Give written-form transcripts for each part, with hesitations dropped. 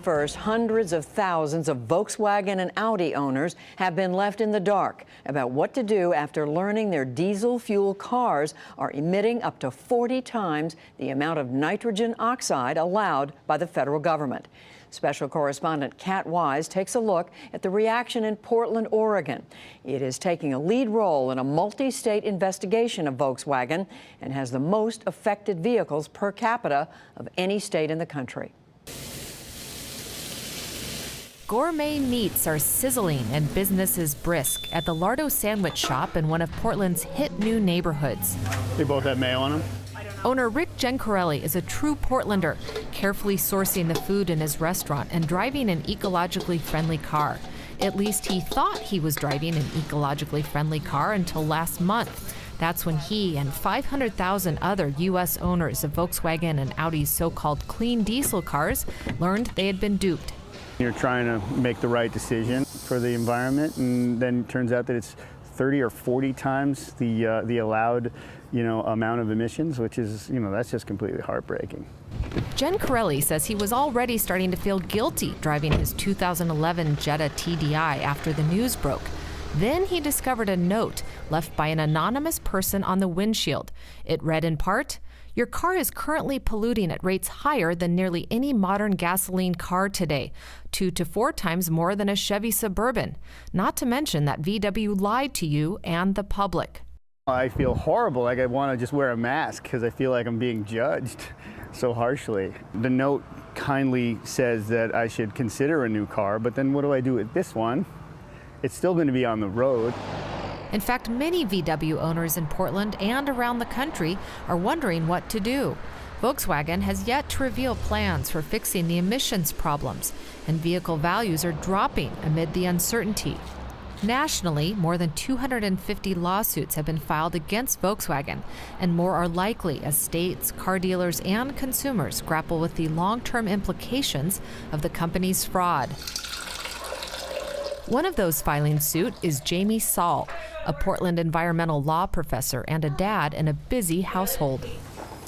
First, hundreds of thousands of Volkswagen and Audi owners have been left in the dark about what to do after learning their diesel fuel cars are emitting up to 40 times the amount of nitrogen oxide allowed by the federal government. Special correspondent Kat Wise takes a look at the reaction in Portland, Oregon. It is taking a lead role in a multi-state investigation of Volkswagen and has the most affected vehicles per capita of any state in the country. Gourmet meats are sizzling and business is brisk at the Lardo Sandwich Shop in one of Portland's hip new neighborhoods. They both have mayo on them. Owner Rick Gencarelli is a true Portlander, carefully sourcing the food in his restaurant and driving an ecologically friendly car. At least he thought he was driving an ecologically friendly car until last month. That's when he and 500,000 other U.S. owners of Volkswagen and Audi's so-called clean diesel cars learned they had been duped. You're trying to make the right decision for the environment, and then it turns out that it's 30 or 40 times the allowed, amount of emissions, which is, that's just completely heartbreaking. Gencarelli says he was already starting to feel guilty driving his 2011 Jetta TDI after the news broke. Then he discovered a note left by an anonymous person on the windshield. It read in part, "Your car is currently polluting at rates higher than nearly any modern gasoline car today, 2 to 4 times more than a Chevy Suburban. Not to mention that VW lied to you and the public." I feel horrible, like I want to just wear a mask because I feel like I'm being judged so harshly. The note kindly says that I should consider a new car, but then what do I do with this one? It's still going to be on the road. In fact, many VW owners in Portland and around the country are wondering what to do. Volkswagen has yet to reveal plans for fixing the emissions problems, and vehicle values are dropping amid the uncertainty. Nationally, more than 250 lawsuits have been filed against Volkswagen, and more are likely as states, car dealers, and consumers grapple with the long-term implications of the company's fraud. One of those filing suit is Jamie Saul, a Portland environmental law professor and a dad in a busy household.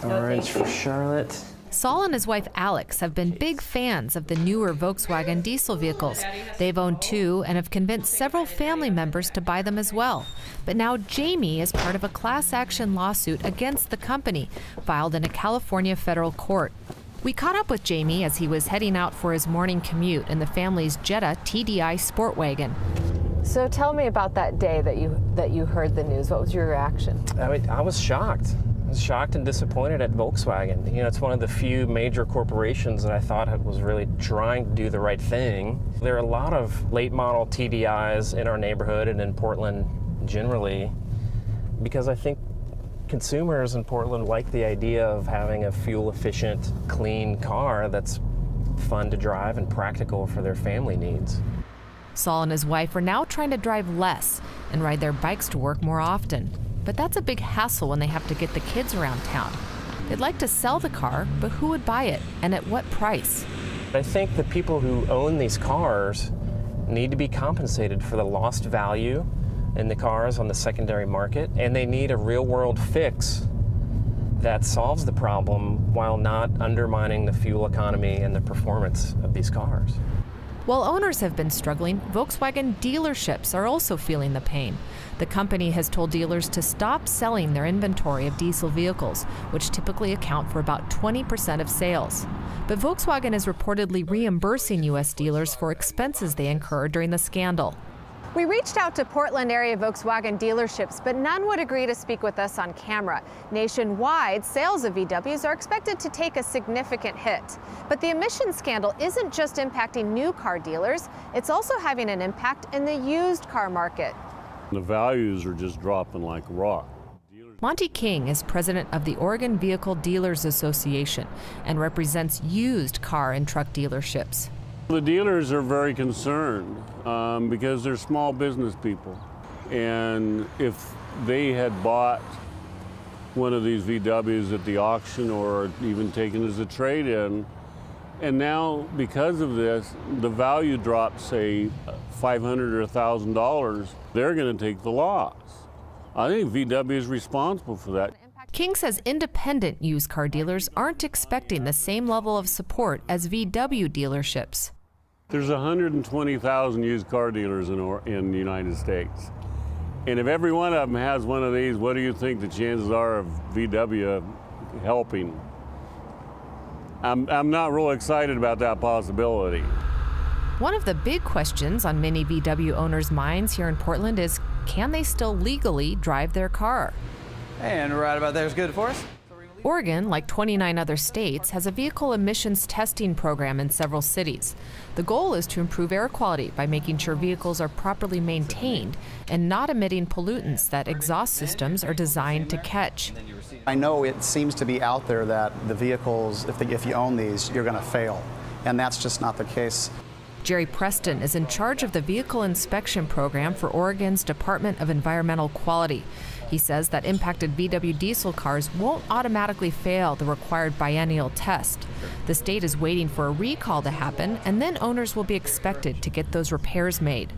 Orange for Charlotte. Saul and his wife Alex have been big fans of the newer Volkswagen diesel vehicles. They've owned 2 and have convinced several family members to buy them as well. But now Jamie is part of a class action lawsuit against the company, filed in a California federal court. We caught up with Jamie as he was heading out for his morning commute in the family's Jetta TDI sport wagon. So tell me about that day that you heard the news. What was your reaction? I was shocked. I was shocked and disappointed at Volkswagen. It's one of the few major corporations that I thought was really trying to do the right thing. There are a lot of late model TDIs in our neighborhood and in Portland generally, because I think consumers in Portland like the idea of having a fuel-efficient, clean car that's fun to drive and practical for their family needs. Saul and his wife are now trying to drive less and ride their bikes to work more often. But that's a big hassle when they have to get the kids around town. They'd like to sell the car, but who would buy it and at what price? I think the people who own these cars need to be compensated for the lost value in the cars on the secondary market, and they need a real-world fix that solves the problem while not undermining the fuel economy and the performance of these cars. While owners have been struggling, Volkswagen dealerships are also feeling the pain. The company has told dealers to stop selling their inventory of diesel vehicles, which typically account for about 20% of sales. But Volkswagen is reportedly reimbursing U.S. dealers for expenses they incurred during the scandal. We reached out to Portland area Volkswagen dealerships, but none would agree to speak with us on camera. Nationwide, sales of VWs are expected to take a significant hit. But the emissions scandal isn't just impacting new car dealers, it's also having an impact in the used car market. The values are just dropping like a rock. Monty King is president of the Oregon Vehicle Dealers Association and represents used car and truck dealerships. The dealers are very concerned because they're small business people. And if they had bought one of these VWs at the auction or even taken as a trade-in, and now because of this, the value drops, say, $500 or $1,000, they're going to take the loss. I think VW is responsible for that. King says independent used car dealers aren't expecting the same level of support as VW dealerships. There's 120,000 used car dealers in the United States. And if every one of them has one of these, what do you think the chances are of VW helping? I'm not real excited about that possibility. One of the big questions on many VW owners' minds here in Portland is, can they still legally drive their car? And right about there is good for us. Oregon, like 29 other states, has a vehicle emissions testing program in several cities. The goal is to improve air quality by making sure vehicles are properly maintained and not emitting pollutants that exhaust systems are designed to catch. I know it seems to be out there that the vehicles, if you own these, you're going to fail, and that's just not the case. Jerry Preston is in charge of the vehicle inspection program for Oregon's Department of Environmental Quality. He says that impacted VW diesel cars won't automatically fail the required biennial test. The state is waiting for a recall to happen, and then owners will be expected to get those repairs made.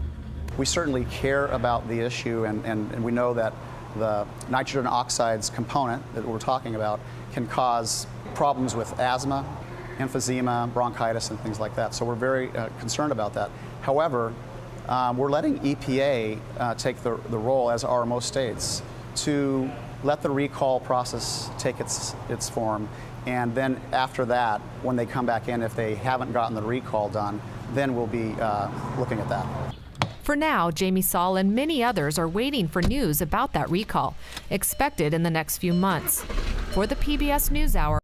We certainly care about the issue, and we know that the nitrogen oxides component that we're talking about can cause problems with asthma, emphysema, bronchitis, and things like that. So we're very concerned about that. However, we're letting EPA take the role, as are most states, to let the recall process take its form. And then after that, when they come back in, if they haven't gotten the recall done, then we'll be looking at that. For now, Jamie Saul and many others are waiting for news about that recall, expected in the next few months. For the PBS NewsHour,